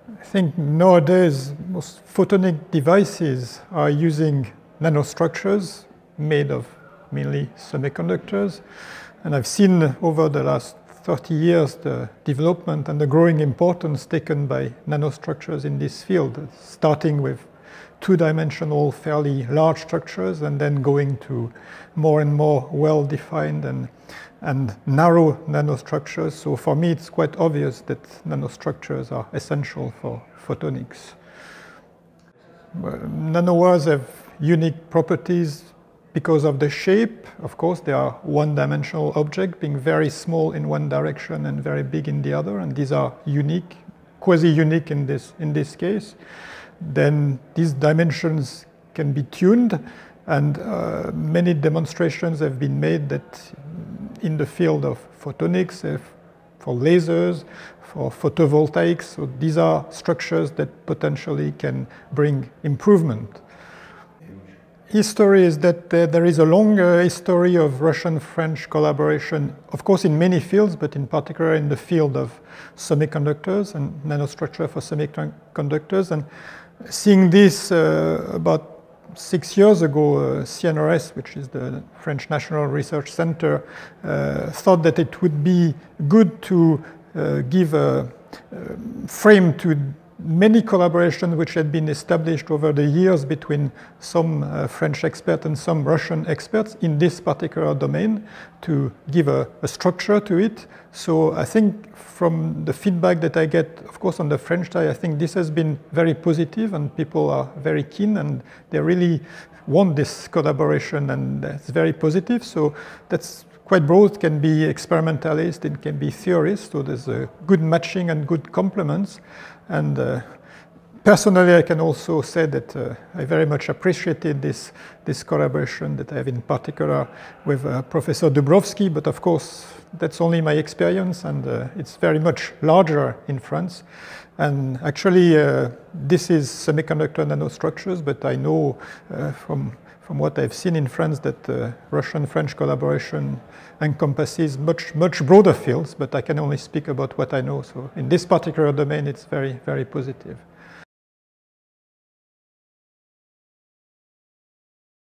I think nowadays most photonic devices are using nanostructures made of mainly semiconductors. And I've seen over the last 30 years the development and the growing importance taken by nanostructures in this field, starting with two-dimensional, fairly large structures, and then going to more and more well-defined and narrow nanostructures. So for me, it's quite obvious that nanostructures are essential for photonics. Nanowires have unique properties because of the shape. Of course, they are one-dimensional objects, being very small in one direction and very big in the other, and these are unique, quasi-unique in this case. Then these dimensions can be tuned, and many demonstrations have been made that in the field of photonics, for lasers, for photovoltaics, so these are structures that potentially can bring improvement. History is that there is a long history of Russian-French collaboration, of course in many fields, but in particular in the field of semiconductors and nanostructure for semiconductors. And seeing this about 6 years ago, CNRS, which is the French National Research Center, thought that it would be good to give a frame to many collaborations which had been established over the years between some French experts and some Russian experts in this particular domain, to give a structure to it. So I think from the feedback that I get, of course on the French side, I think this has been very positive and people are very keen and they really want this collaboration, and that's very positive. So that's quite broad, can be experimentalist, it can be theorist, so there's a good matching and good complements. And personally, I can also say that I very much appreciated this collaboration that I have in particular with Professor Dubrovsky, but of course, that's only my experience, and it's very much larger in France. And actually, this is semiconductor nanostructures, but I know from what I've seen in France that Russian-French collaboration encompasses much broader fields, but I can only speak about what I know. So in this particular domain, it's very, very positive.